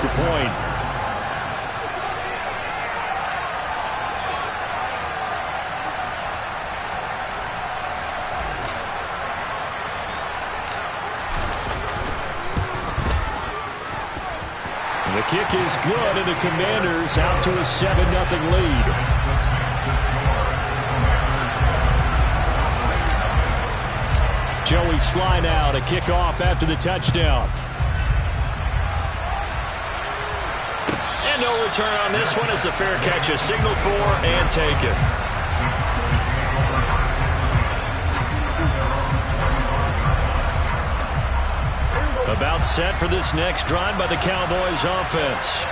extra point. The kick is good, and the Commanders out to a 7-0 lead. Joey Slye now to kick off after the touchdown. And no return on this one as the fair catch is signaled for and taken. About set for this next drive by the Cowboys offense.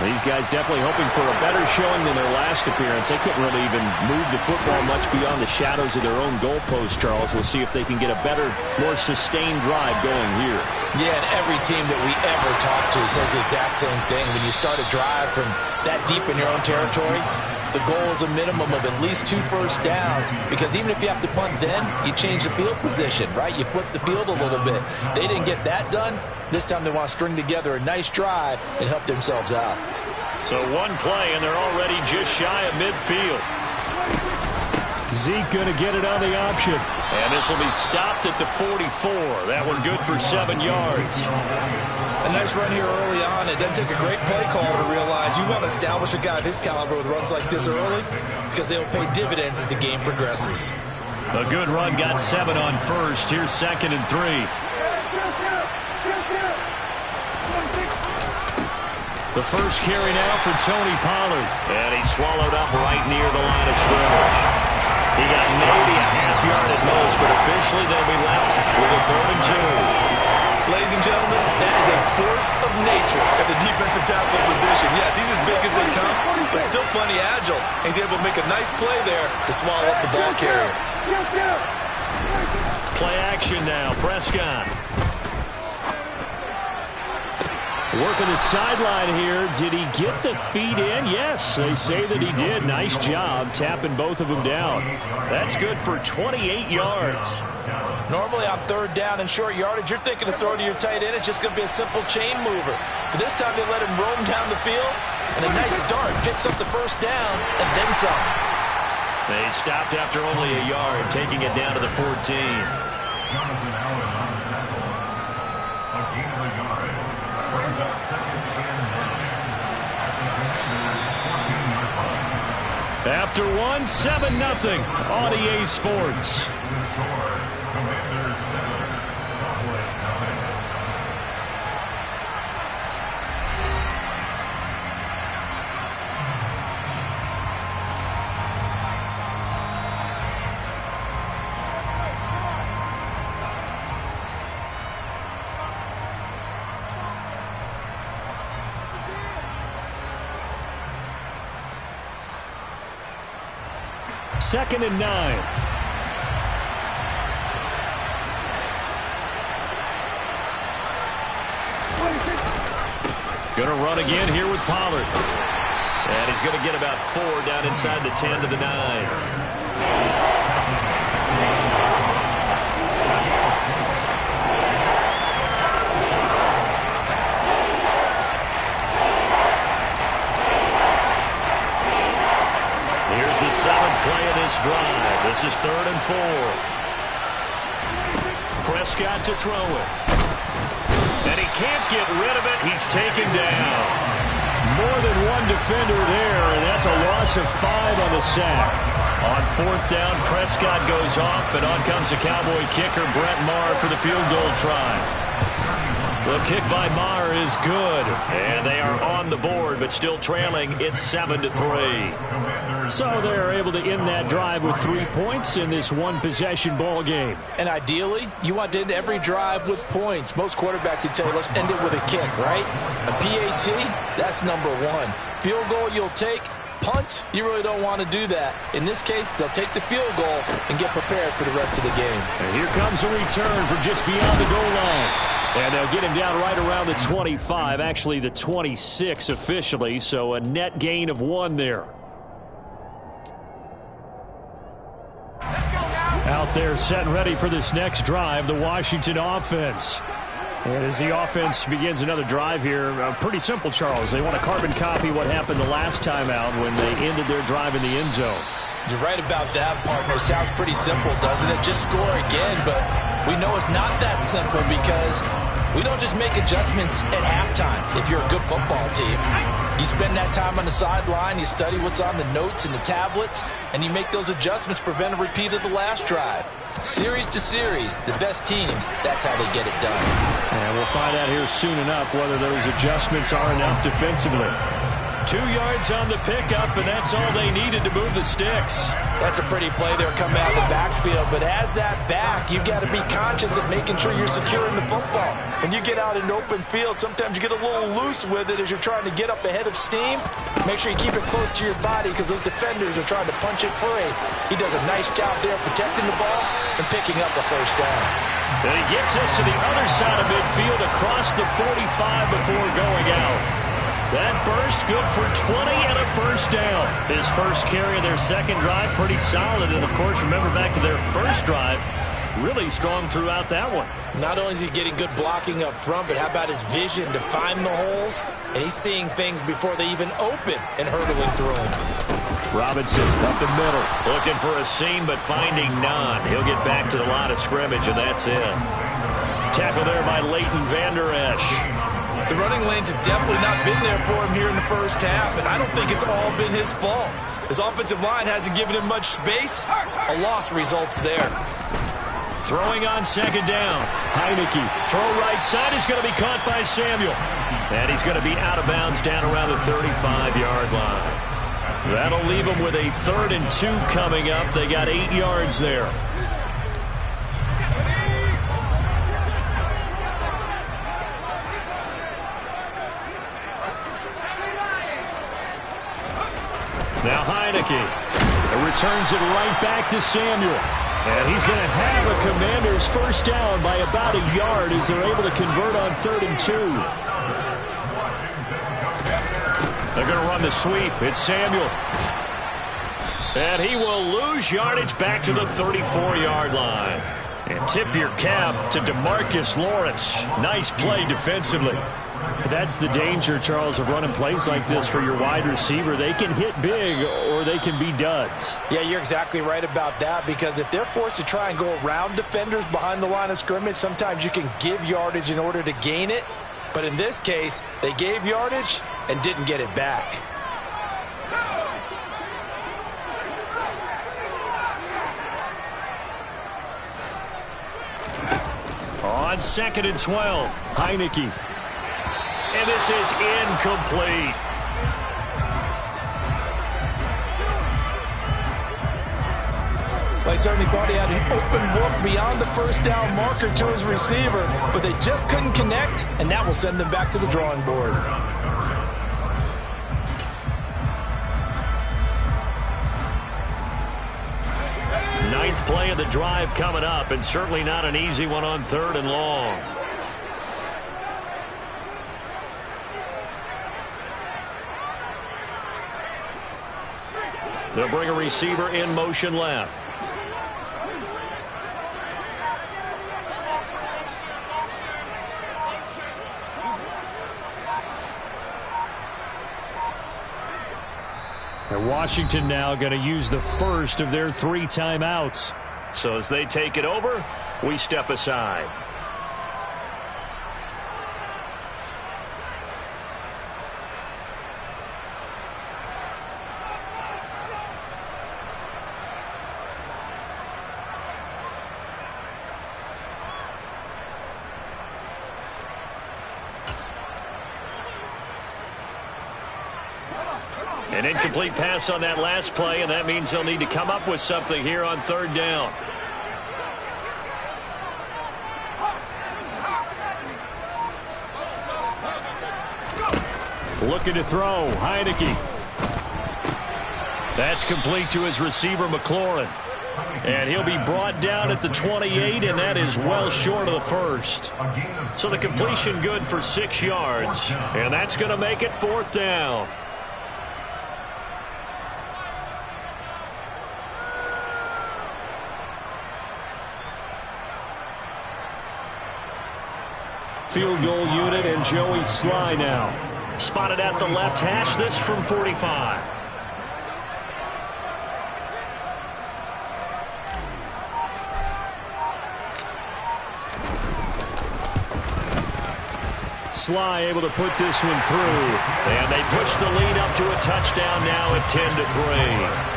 These guys definitely hoping for a better showing than their last appearance. They couldn't really even move the football much beyond the shadows of their own goalpost, Charles. We'll see if they can get a better, more sustained drive going here. Yeah, and every team that we ever talk to says the exact same thing. When you start a drive from that deep in your own territory, the goal is a minimum of at least 2 first downs, because even if you have to punt then, you change the field position, right? You flip the field a little bit. They didn't get that done. This time they want to string together a nice drive and help themselves out. So one play, and they're already just shy of midfield. Zeke going to get it on the option. And this will be stopped at the 44. That one good for 7 yards. A nice run here early on. It doesn't take a great play call to realize you want to establish a guy of his caliber with runs like this early, because they'll pay dividends as the game progresses. A good run got 7 on first. Here's 2nd and 3. The first carry now for Tony Pollard. And he swallowed up right near the line of scrimmage. He got maybe a half yard at most, but officially they'll be left with a 3rd and 2. Ladies and gentlemen, that is a force of nature at the defensive tackle position. Yes, he's as big as they come, but still plenty agile. He's able to make a nice play there to swallow up the ball carrier. Play action now. Prescott. Working the sideline here. Did he get the feet in? Yes, they say that he did. Nice job tapping both of them down. That's good for 28 yards. Normally on 3rd down and short yardage, you're thinking of throwing to your tight end. It's just going to be a simple chain mover. But this time they let him roam down the field, and a nice dart picks up the first down and then some. They stopped after only a yard, taking it down to the 14. After one, 7-0 on EA Sports. Second and 9. Going to run again here with Pollard. And he's going to get about 4 down inside the 10 to the 9. The 7th play of this drive. This is 3rd and 4. Prescott to throw it. And he can't get rid of it. He's taken down. More than one defender there, and that's a loss of 5 on the sack. On 4th down, Prescott goes off, and on comes the Cowboy kicker, Brett Maher, for the field goal try. The kick by Maher is good, and they are on the board, but still trailing. It's 7-3. So they're able to end that drive with 3 points in this one-possession ball game. And ideally, you want to end every drive with points. Most quarterbacks would tell you, let's end it with a kick, right? A PAT, that's number 1. Field goal you'll take. Punts, you really don't want to do that. In this case, they'll take the field goal and get prepared for the rest of the game. And here comes a return from just beyond the goal line. And they'll get him down right around the 25, actually the 26 officially, so a net gain of 1 there. Out there set and ready for this next drive, the Washington offense. And as the offense begins another drive here, pretty simple, Charles. They want to carbon copy what happened the last time out when they ended their drive in the end zone. You're right about that, partner. Sounds pretty simple, doesn't it? Just score again, but we know it's not that simple because we don't just make adjustments at halftime if you're a good football team. You spend that time on the sideline, you study what's on the notes and the tablets, and you make those adjustments, prevent a repeat of the last drive. Series to series, the best teams, that's how they get it done. And we'll find out here soon enough whether those adjustments are enough defensively. 2 yards on the pickup, and that's all they needed to move the sticks. That's a pretty play there coming out of the backfield, but as that back, you've got to be conscious of making sure you're securing the football. When you get out in open field, sometimes you get a little loose with it as you're trying to get up ahead of steam. Make sure you keep it close to your body because those defenders are trying to punch it free. He does a nice job there protecting the ball and picking up a first down. And he gets us to the other side of midfield across the 45 before going out. That burst good for 20 and a first down. His first carry of their second drive, pretty solid. And, of course, remember back to their first drive, really strong throughout that one. Not only is he getting good blocking up front, but how about his vision to find the holes? And he's seeing things before they even open and hurdling through them. Robinson up the middle, looking for a seam, but finding none. He'll get back to the line of scrimmage, and that's it. Tackle there by Leighton Vander Esch. The running lanes have definitely not been there for him here in the first half, and I don't think it's all been his fault. His offensive line hasn't given him much space. A loss results there. Throwing on second down. Heineke, throw right side is going to be caught by Samuel. And he's going to be out of bounds down around the 35-yard line. That'll leave him with a 3rd and 2 coming up. They got 8 yards there. Now Heineke returns it right back to Samuel. And he's going to have a Commanders first down by about a yard as they're able to convert on 3rd and 2. They're going to run the sweep. It's Samuel. And he will lose yardage back to the 34-yard line. And tip your cap to DeMarcus Lawrence. Nice play defensively. That's the danger, Charles, of running plays like this for your wide receiver. They can hit big or they can be duds. Yeah, you're exactly right about that because if they're forced to try and go around defenders behind the line of scrimmage, sometimes you can give yardage in order to gain it. But in this case, they gave yardage and didn't get it back. On 2nd and 12, Heineke. And this is incomplete. They certainly thought he had an open look beyond the first down marker to his receiver, but they just couldn't connect, and that will send them back to the drawing board. Ninth play of the drive coming up, and certainly not an easy one on 3rd and long. They'll bring a receiver in motion left. And Washington now going to use the first of their 3 timeouts. So as they take it over, we step aside. An incomplete pass on that last play, and that means they'll need to come up with something here on 3rd down. Looking to throw, Heineke. That's complete to his receiver, McLaurin. And he'll be brought down at the 28, and that is well short of the first. So the completion good for 6 yards, and that's going to make it 4th down. Field goal unit and Joey Sly now. Spotted at the left hash, this from 45. Sly able to put this one through. And they push the lead up to a touchdown now at 10-3.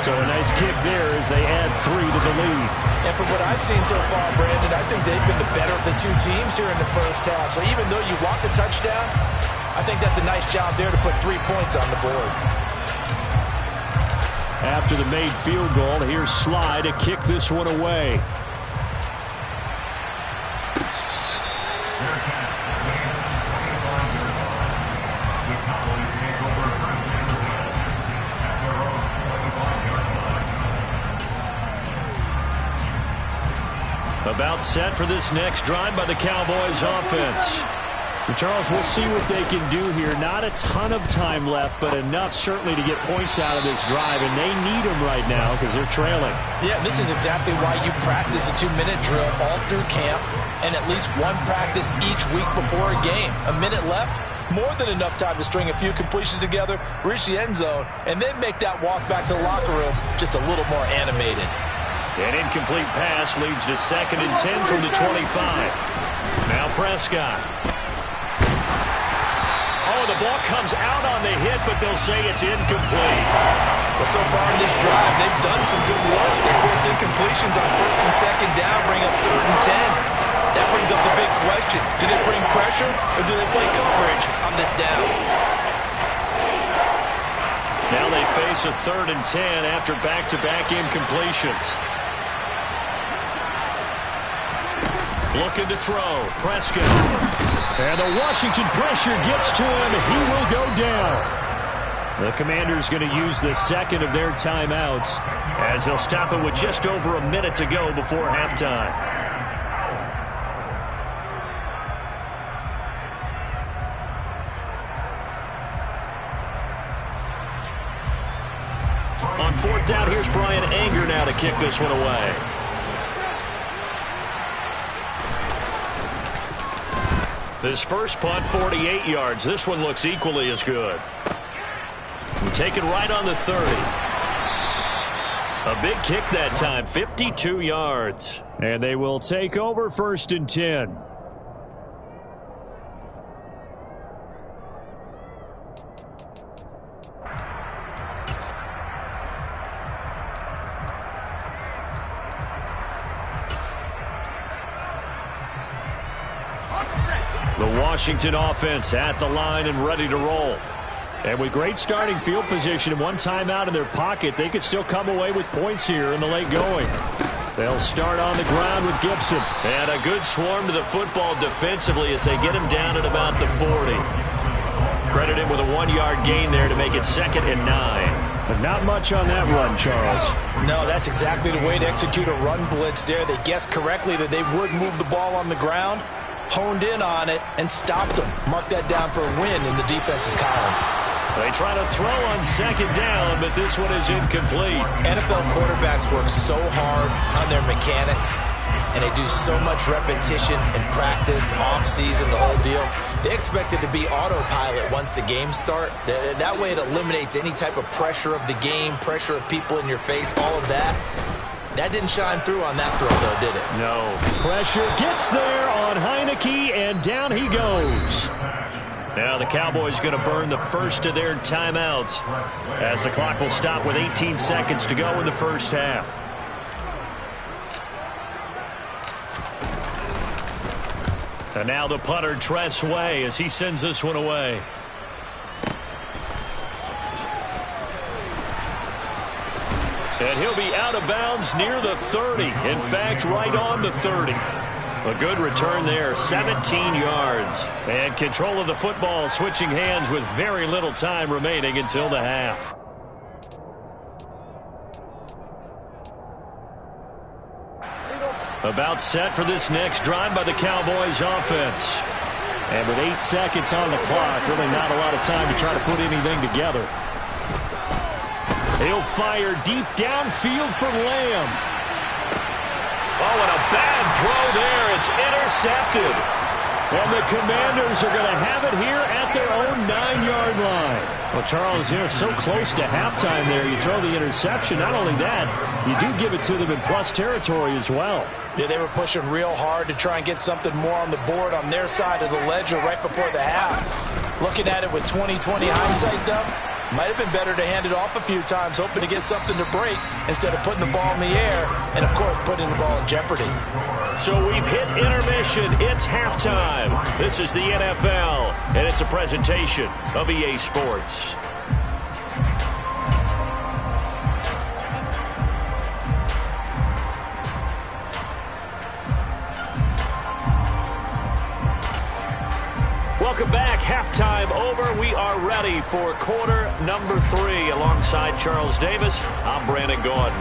So a nice kick there as they add 3 to the lead. And from what I've seen so far, Brandon, I think they've been the better of the two teams here in the first half. So even though you want the touchdown, I think that's a nice job there to put 3 points on the board. After the made field goal, here's Sly to kick this one away. About set for this next drive by the Cowboys offense. Charles, we'll see what they can do here. Not a ton of time left, but enough certainly to get points out of this drive, and they need them right now because they're trailing. Yeah, this is exactly why you practice a 2-minute drill all through camp and at least one practice each week before a game. A minute left, more than enough time to string a few completions together, reach the end zone, and then make that walk back to the locker room just a little more animated. An incomplete pass leads to 2nd and 10 from the 25. Now Prescott. Oh, the ball comes out on the hit, but they'll say it's incomplete. Well, so far in this drive, they've done some good work. They force incompletions on 1st and 2nd down, bring up 3rd and 10. That brings up the big question. Do they bring pressure, or do they play coverage on this down? Now they face a 3rd and 10 after back-to-back incompletions. Looking to throw. Prescott. And the Washington pressure gets to him. He will go down. The Commanders going to use the 2nd of their timeouts as they'll stop it with just over a minute to go before halftime. On 4th down, here's Brian Anger now to kick this one away. This first punt, 48 yards. This one looks equally as good. We take it right on the 30. A big kick that time, 52 yards. And they will take over 1st and 10. The Washington offense at the line and ready to roll. And with great starting field position and one timeout in their pocket, they could still come away with points here in the late going. They'll start on the ground with Gibson. And a good swarm to the football defensively as they get him down at about the 40. Credit him with a 1-yard gain there to make it 2nd and 9. But not much on that run, Charles. No, that's exactly the way to execute a run blitz there. They guessed correctly that they would move the ball on the ground, honed in on it, and stopped them. Mark that down for a win in the defense's column. They try to throw on 2nd down, but this one is incomplete. NFL quarterbacks work so hard on their mechanics, and they do so much repetition and practice, off-season, the whole deal. They expect it to be autopilot once the games start. That way it eliminates any type of pressure of the game, pressure of people in your face, all of that. That didn't shine through on that throw, though, did it? No. Pressure gets there on Heineke, and down he goes. Now the Cowboys going to burn the first of their timeouts as the clock will stop with 18 seconds to go in the first half. And now the punter, Tress Way, as he sends this one away. And he'll be out of bounds near the 30. In fact, right on the 30. A good return there, 17 yards. And control of the football switching hands with very little time remaining until the half. About set for this next drive by the Cowboys offense. And with 8 seconds on the clock, really not a lot of time to try to put anything together. He'll fire deep downfield for Lamb. Oh, and a bad throw there. It's intercepted. And the Commanders are going to have it here at their own 9-yard line. Well, Charles, you're so close to halftime there. You throw the interception. Not only that, you do give it to them in plus territory as well. Yeah, they were pushing real hard to try and get something more on the board on their side of the ledger right before the half. Looking at it with 20/20 hindsight, though, might have been better to hand it off a few times, hoping to get something to break instead of putting the ball in the air and, of course, putting the ball in jeopardy. So we've hit intermission. It's halftime. This is the NFL, and it's a presentation of EA Sports. Welcome back. Halftime over. We are ready for quarter number 3. Alongside Charles Davis, I'm Brandon Gaudin.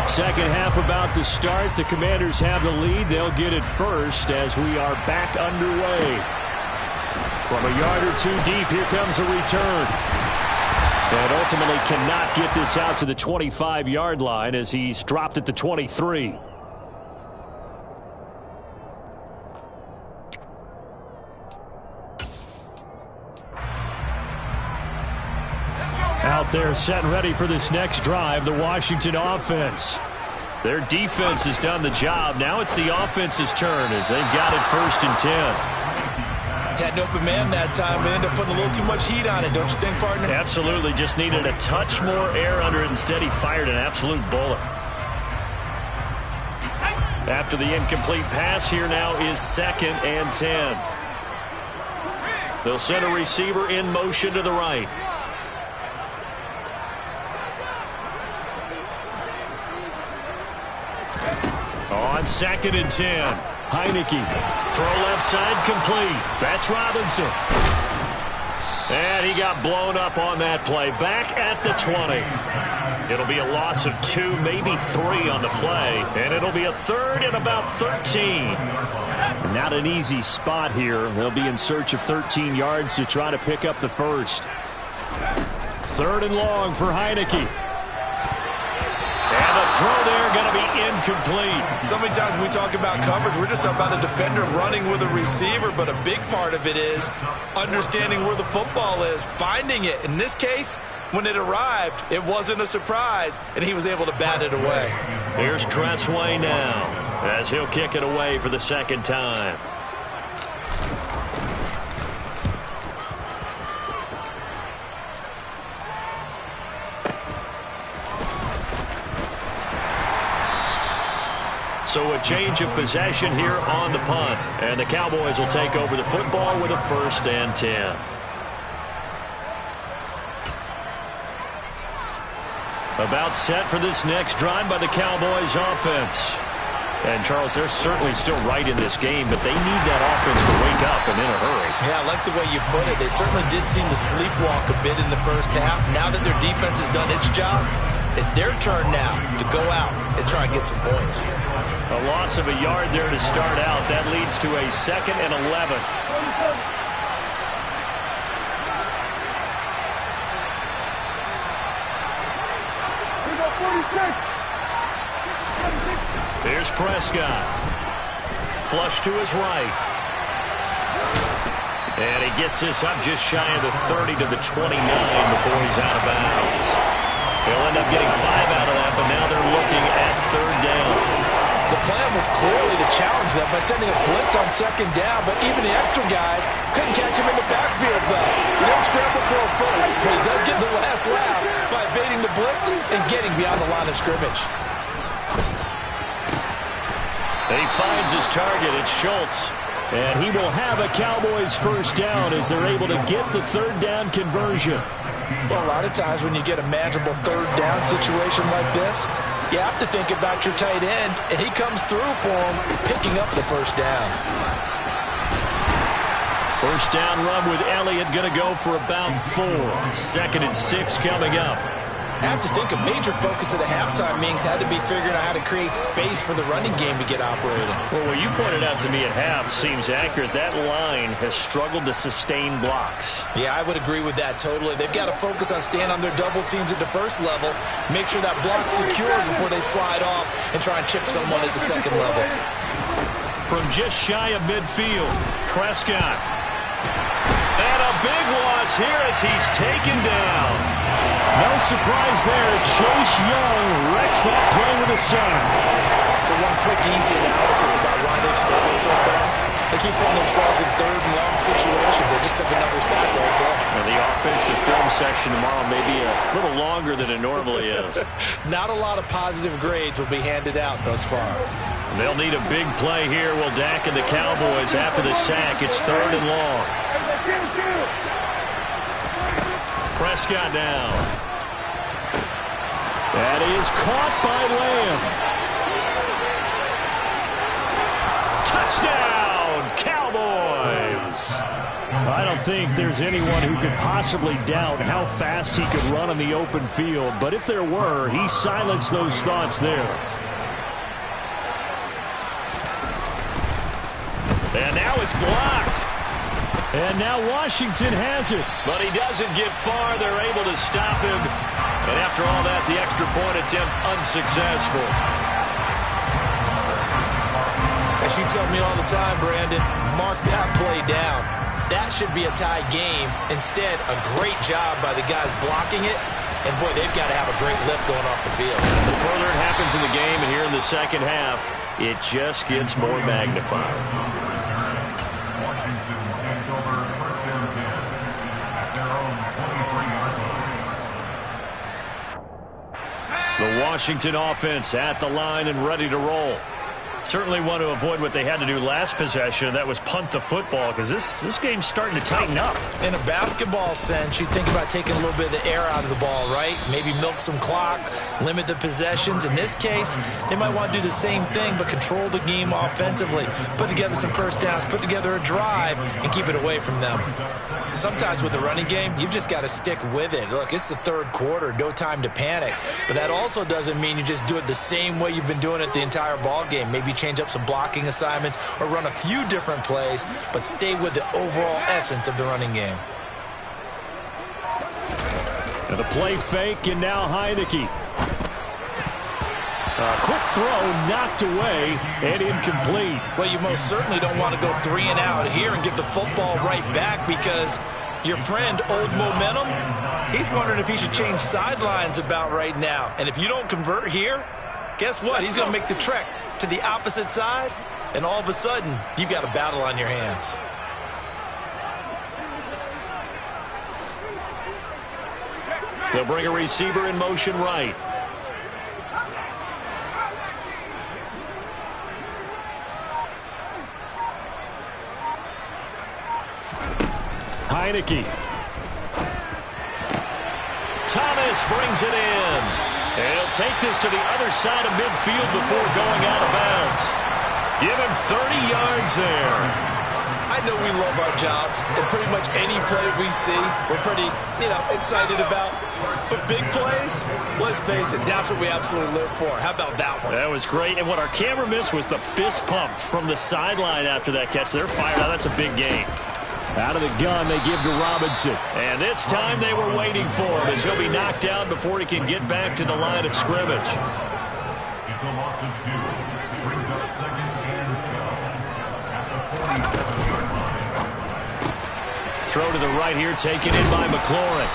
Second half about to start. The Commanders have the lead. They'll get it first as we are back underway. From a yard or two deep, here comes a return. And ultimately cannot get this out to the 25-yard line as he's dropped at the 23. Out there set and ready for this next drive, the Washington offense. Their defense has done the job. Now it's the offense's turn as they've got it 1st and 10. Had an open man that time and ended up putting a little too much heat on it, don't you think, partner? Absolutely. Just needed a touch more air under it. Instead, he fired an absolute bullet. After the incomplete pass, here now is 2nd and 10. They'll send a receiver in motion to the right. On 2nd and 10, Heineke. Throw left side complete. That's Robinson. And he got blown up on that play. Back at the 20. It'll be a loss of 2, maybe 3 on the play. And it'll be a 3rd and about 13. Not an easy spot here. They'll be in search of 13 yards to try to pick up the first. 3rd and long for Heineke. And the throw there going to be incomplete. So many times when we talk about coverage, we're just about a defender running with a receiver, but a big part of it is understanding where the football is, finding it. In this case, when it arrived, it wasn't a surprise, and he was able to bat it away. Here's Tressway now as he'll kick it away for the 2nd time. So a change of possession here on the punt. And the Cowboys will take over the football with a 1st and 10. About set for this next drive by the Cowboys offense. And, Charles, they're certainly still right in this game, but they need that offense to wake up and in a hurry. Yeah, I like the way you put it. They certainly did seem to sleepwalk a bit in the first half. Now that their defense has done its job, it's their turn now to go out and try and get some points. A loss of a yard there to start out. That leads to a 2nd and 11. Here's Prescott. Flush to his right. And he gets this up just shy of the 30 to the 29 before he's out of bounds. He'll end up getting 5 out of that, but now they're looking at 3rd down. The plan was clearly to challenge them by sending a blitz on 2nd down, but even the extra guys couldn't catch him in the backfield, though. He didn't scramble for him first, but he does get the last laugh by evading the blitz and getting beyond the line of scrimmage. And he finds his target. It's Schultz. And he will have a Cowboys 1st down as they're able to get the 3rd down conversion. Well, a lot of times when you get a manageable 3rd down situation like this, you have to think about your tight end, and he comes through for him, picking up the 1st down. 1st down run with Elliott, going to go for about 4. 2nd and 6 coming up. I have to think a major focus at the halftime meetings had to be figuring out how to create space for the running game to get operating. Well, what you pointed out to me at half seems accurate. That line has struggled to sustain blocks. Yeah, I would agree with that totally. They've got to focus on staying on their double teams at the first level, make sure that block's secure before they slide off and try and chip someone at the second level. From just shy of midfield, Prescott. And a big loss here as he's taken down. No surprise there. Chase Young wrecks that play with a sack. So one quick, easy analysis about why they've struggled so far. They keep putting themselves in third and long situations. They just took another sack right there. And the offensive film section tomorrow may be a little longer than it normally is. Not a lot of positive grades will be handed out thus far. They'll need a big play here. Will Dak and the Cowboys after the sack. It's third and long. Prescott down. That is caught by Lamb. Touchdown, Cowboys! I don't think there's anyone who could possibly doubt how fast he could run on the open field, but if there were, he silenced those thoughts there. And now it's blocked. And now Washington has it. But he doesn't get far. They're able to stop him. And after all that, the extra point attempt unsuccessful. As you tell me all the time, Brandon, mark that play down. That should be a tie game. Instead, a great job by the guys blocking it. And, boy, they've got to have a great lift going off the field. The further it happens in the game and here in the second half, it just gets more magnified. The Washington offense at the line and ready to roll. Certainly want to avoid what they had to do last possession. That was punt the football because this game's starting to tighten up. In a basketball sense, you think about taking a little bit of the air out of the ball, right? Maybe milk some clock, limit the possessions. In this case, they might want to do the same thing but control the game offensively. Put together some first downs, put together a drive, and keep it away from them. Sometimes with the running game, you've just got to stick with it. Look, it's the third quarter, no time to panic. But that also doesn't mean you just do it the same way you've been doing it the entire ball game. Maybe change up some blocking assignments or run a few different plays, but stay with the overall essence of the running game. And the play fake, and now Heineke. A quick throw knocked away and incomplete. Well, you most certainly don't want to go 3 and out here and give the football right back because your friend, Old Momentum, he's wondering if he should change sidelines about right now. And if you don't convert here, guess what? He's going to make the trek to the opposite side, and all of a sudden, you've got a battle on your hands. They'll bring a receiver in motion right. Heineke. Thomas brings it in. And he'll take this to the other side of midfield before going out of bounds. Give him 30 yards there. I know we love our jobs, and pretty much any play we see, we're pretty, excited about. But big plays, let's face it, that's what we absolutely live for. How about that one? That was great. And what our camera missed was the fist pump from the sideline after that catch. They're fired out. That's a big game. Out of the gun, they give to Robinson. And this time they were waiting for him as he'll be knocked down before he can get back to the line of scrimmage. It's a loss of 2. Brings up 2nd and 12 at the 47-yard line. Throw to the right here, taken in by McLaurin.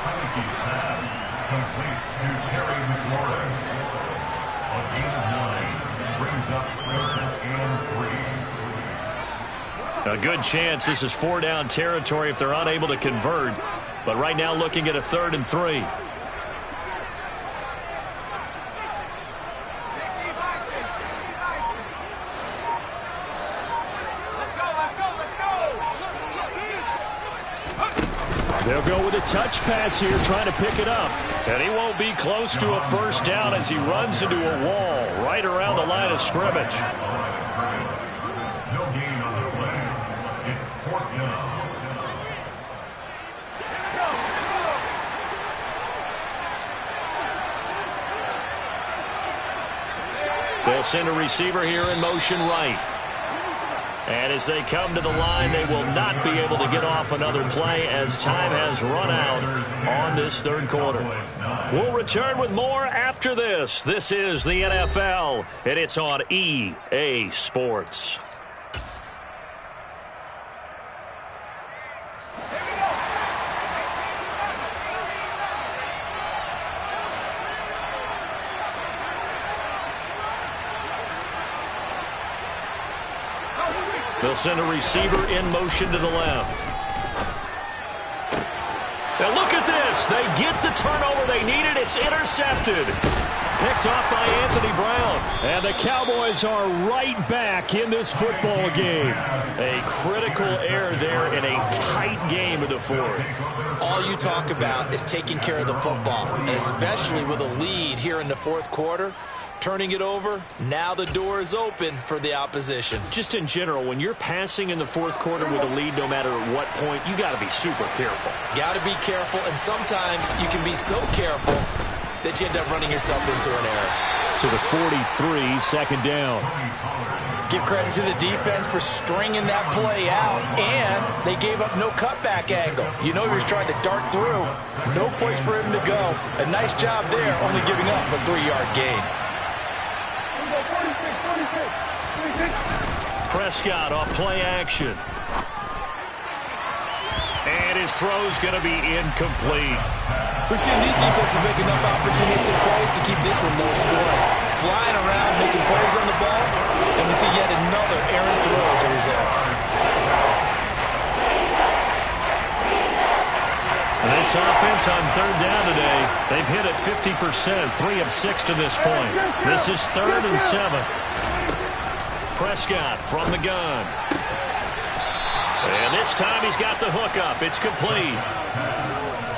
Heineke's pass complete to Terry McLaurin. A gain of 9 brings up 3rd and 3. A good chance this is 4-down territory if they're unable to convert. But right now looking at a 3rd and 3. They'll go with a touch pass here, trying to pick it up. And he won't be close to a first down as he runs into a wall right around the line of scrimmage. No gain on the play. It's 4th down. They'll send a receiver here in motion right. And as they come to the line, they will not be able to get off another play as time has run out on this third quarter. We'll return with more after this. This is the NFL, and it's on EA Sports. They'll send a receiver in motion to the left. Now look at this. They get the turnover they needed. It's intercepted. Picked off by Anthony Brown. And the Cowboys are right back in this football game. A critical error there in a tight game of the fourth. All you talk about is taking care of the football, and especially with a lead here in the fourth quarter. Turning it over, now the door is open for the opposition. Just in general, when you're passing in the fourth quarter with a lead, no matter at what point, you got to be super careful. Got to be careful, and sometimes you can be so careful that you end up running yourself into an error. To the 43, second down. Give credit to the defense for stringing that play out, and they gave up no cutback angle. You know he was trying to dart through. No place for him to go. A nice job there, only giving up a 3-yard gain. Prescott off play action. And his throw's going to be incomplete. We've seen these defenses make enough opportunistic plays to keep this one low scoring. Flying around, making plays on the ball, and we see yet another errant throw as a result. And this offense on third down today, they've hit it 50%, 3 of 6 to this point. This is 3rd and 7. Prescott from the gun. And this time he's got the hook up. It's complete.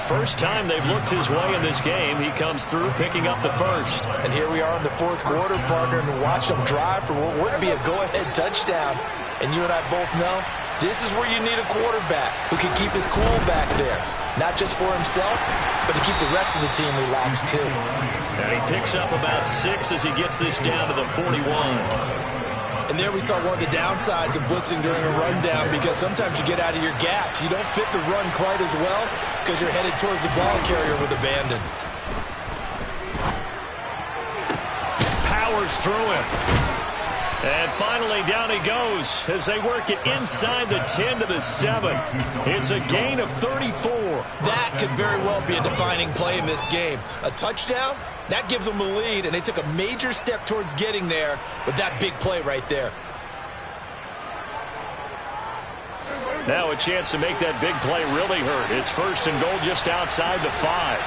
First time they've looked his way in this game. He comes through picking up the first. And here we are in the fourth quarter, partner, and watch them drive for what would be a go-ahead touchdown. And you and I both know this is where you need a quarterback who can keep his cool back there. Not just for himself, but to keep the rest of the team relaxed too. And he picks up about 6 as he gets this down to the 41. And there we saw one of the downsides of blitzing during a rundown, because sometimes you get out of your gaps. You don't fit the run quite as well because you're headed towards the ball carrier with abandon. Powers through him. And finally down he goes as they work it inside the 10 to the 7. It's a gain of 34. That could very well be a defining play in this game. A touchdown, that gives them the lead, and they took a major step towards getting there with that big play right there. Now a chance to make that big play really hurt. It's 1st and goal just outside the 5.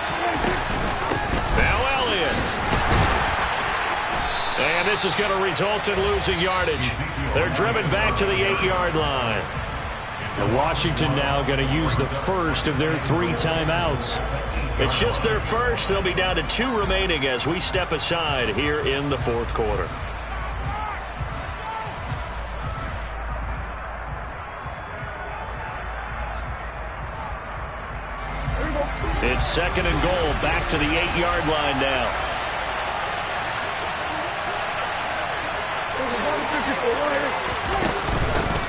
Now Elliott. And this is going to result in losing yardage. They're driven back to the 8-yard line. And Washington now going to use the first of their 3 timeouts. It's just their first. They'll be down to 2 remaining as we step aside here in the fourth quarter. It's 2nd and goal, back to the 8-yard line now.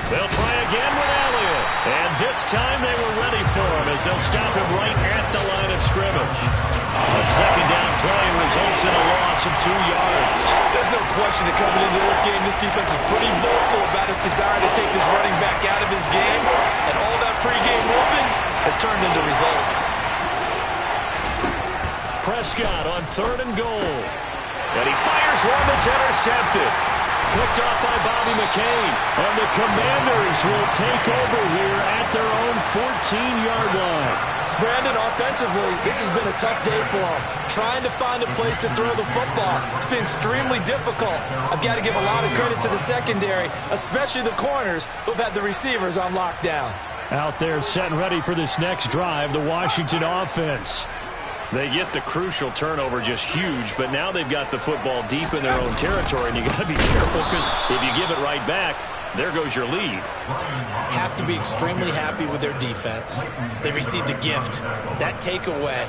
They'll try again with Elliott. And this time they were ready for him as they'll stop him right at the line of scrimmage. A 2nd down play results in a loss of 2 yards. There's no question that coming into this game, this defense is pretty vocal about its desire to take this running back out of his game. And all that pregame whooping has turned into results. Prescott on 3rd and goal. And he fires one that's intercepted. Picked off by Bobby McCain. And the Commanders will take over here at their own 14-yard line. Brandon, offensively, this has been a tough day for him. Trying to find a place to throw the football. It's been extremely difficult. I've got to give a lot of credit to the secondary, especially the corners who've had the receivers on lockdown. Out there set and ready for this next drive, the Washington offense. They get the crucial turnover, just huge, but now they've got the football deep in their own territory, and you got to be careful because if you give it right back, There goes your lead. Have to be extremely happy with their defense. They received a gift. That takeaway,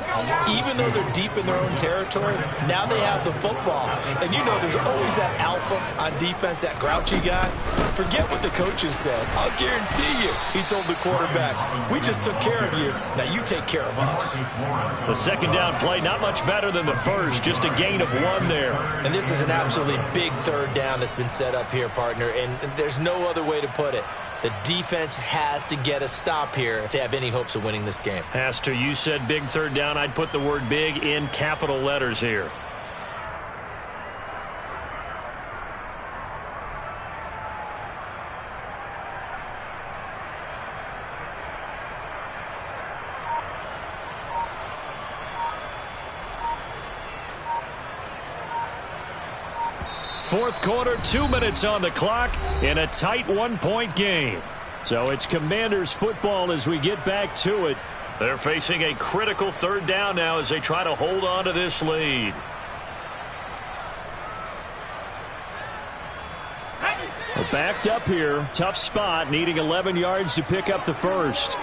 even though they're deep in their own territory, now they have the football. And you know there's always that alpha on defense, that grouchy guy. Forget what the coaches said. I'll guarantee you, he told the quarterback, we just took care of you. Now you take care of us. The second down play, not much better than the first, just a gain of 1 there. And this is an absolutely big third down that's been set up here, partner, and there's no other way to put it. The defense has to get a stop here if they have any hopes of winning this game. Has to. You said big third down. I'd put the word big in capital letters here. Fourth quarter, 2 minutes on the clock in a tight 1-point game. So it's Commanders football as we get back to it. They're facing a critical third down now as they try to hold on to this lead. Well, backed up here, tough spot, needing 11 yards to pick up the first.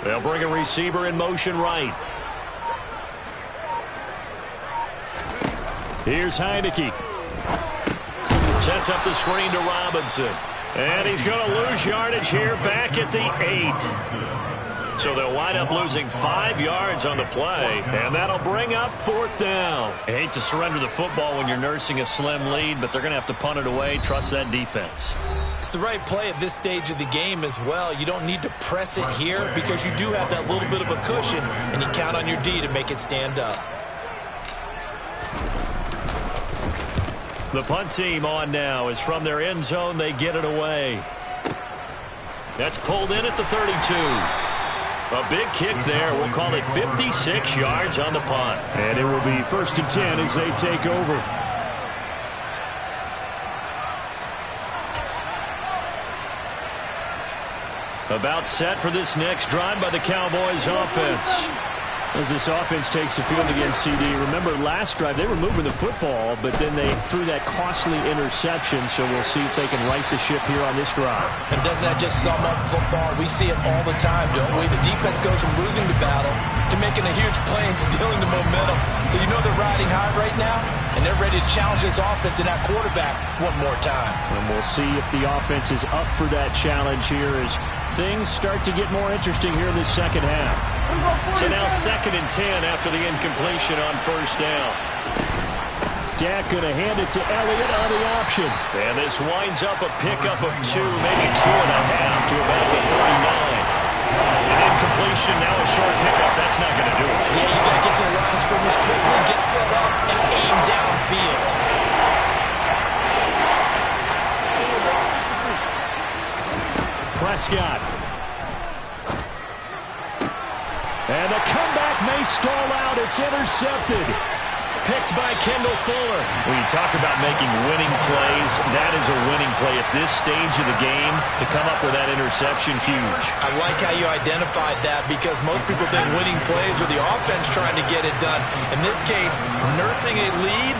They'll bring a receiver in motion right. Here's Heineke. Sets up the screen to Robinson. And he's going to lose yardage here back at the 8. So they'll wind up losing 5 yards on the play. And that'll bring up fourth down. I hate to surrender the football when you're nursing a slim lead, but they're going to have to punt it away. Trust that defense. It's the right play at this stage of the game as well. You don't need to press it here because you do have that little bit of a cushion, and you count on your D to make it stand up. The punt team on now is from their end zone. They get it away. That's pulled in at the 32. A big kick there. We'll call it 56 yards on the punt. And it will be 1st and 10 as they take over. About set for this next drive by the Cowboys offense. As this offense takes the field against CD. Remember last drive they were moving the football, but then they threw that costly interception. So we'll see if they can right the ship here on this drive. And doesn't that just sum up football? We see it all the time, don't we? The defense goes from losing the battle to making a huge play and stealing the momentum. So you know they're riding high right now, and they're ready to challenge this offense and that quarterback one more time. And we'll see if the offense is up for that challenge here as things start to get more interesting here in the second half. So now 2nd and 10 after the incompletion on first down. Dak going to hand it to Elliott on the option. And this winds up a pickup of 2, maybe 2.5 to about the 39. An incompletion, now a short pickup. That's not going to do it. Yeah, you got to get to the line of scrimmage quickly, get set up, and aim downfield. Prescott. And the comeback may stall out. It's intercepted. Picked by Kendall Fuller. When you talk about making winning plays, that is a winning play at this stage of the game. To come up with that interception, huge. I like how you identified that because most people think winning plays are the offense trying to get it done. In this case, nursing a lead,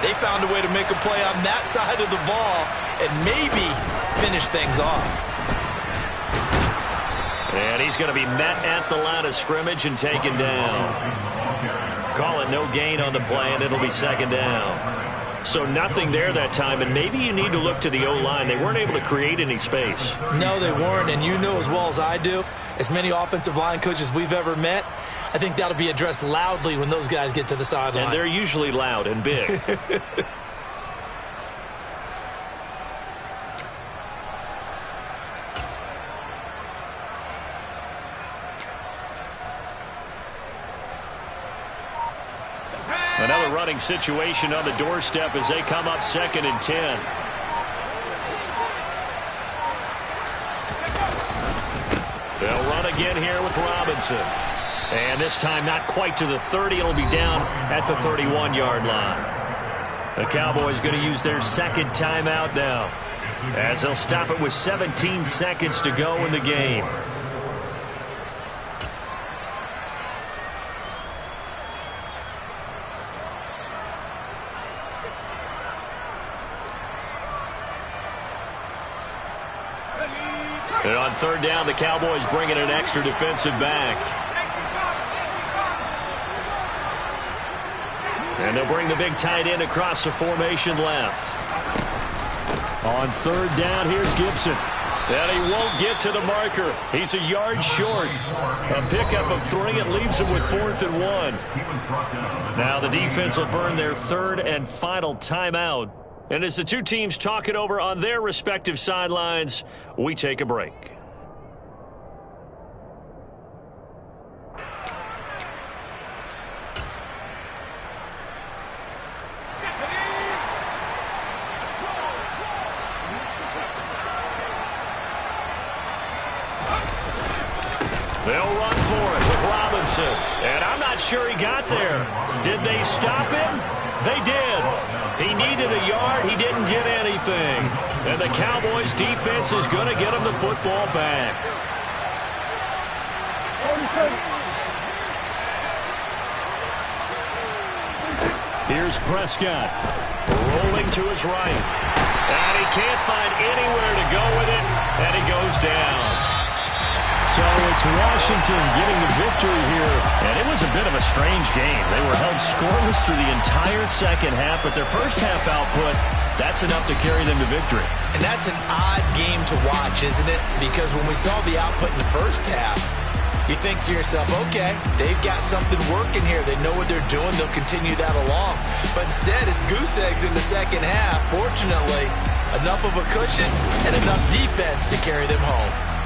they found a way to make a play on that side of the ball and maybe finish things off. And he's going to be met at the line of scrimmage and taken down. Call it no gain on the play, and it'll be 2nd down. So nothing there that time, and maybe you need to look to the O-line. They weren't able to create any space. No, they weren't, and you know as well as I do, as many offensive line coaches we've ever met, I think that'll be addressed loudly when those guys get to the sideline. And they're usually loud and big. Another running situation on the doorstep as they come up 2nd and 10. They'll run again here with Robinson. And this time not quite to the 30. It'll be down at the 31-yard line. The Cowboys going to use their second timeout now, as they'll stop it with 17 seconds to go in the game. And on third down, the Cowboys bring in an extra defensive back. And they'll bring the big tight end across the formation left. On third down, here's Gibson. And he won't get to the marker. He's a yard short. A pickup of 3. It leaves him with 4th and 1. Now the defense will burn their third and final timeout. And as the two teams talk it over on their respective sidelines, we take a break. They'll run for it with Robinson. And I'm not sure he got there. Did they stop him? They did. He needed a yard. He didn't get anything. And the Cowboys defense is going to get him the football back. Here's Prescott. Rolling to his right. And he can't find anywhere to go with it. And he goes down. So it's Washington getting the victory here. And it was a bit of a strange game. They were held scoreless through the entire second half, but their first half output, that's enough to carry them to victory. And that's an odd game to watch, isn't it? Because when we saw the output in the first half, you think to yourself, okay, they've got something working here. They know what they're doing. They'll continue that along. But instead, it's goose eggs in the second half. Fortunately, enough of a cushion and enough defense to carry them home.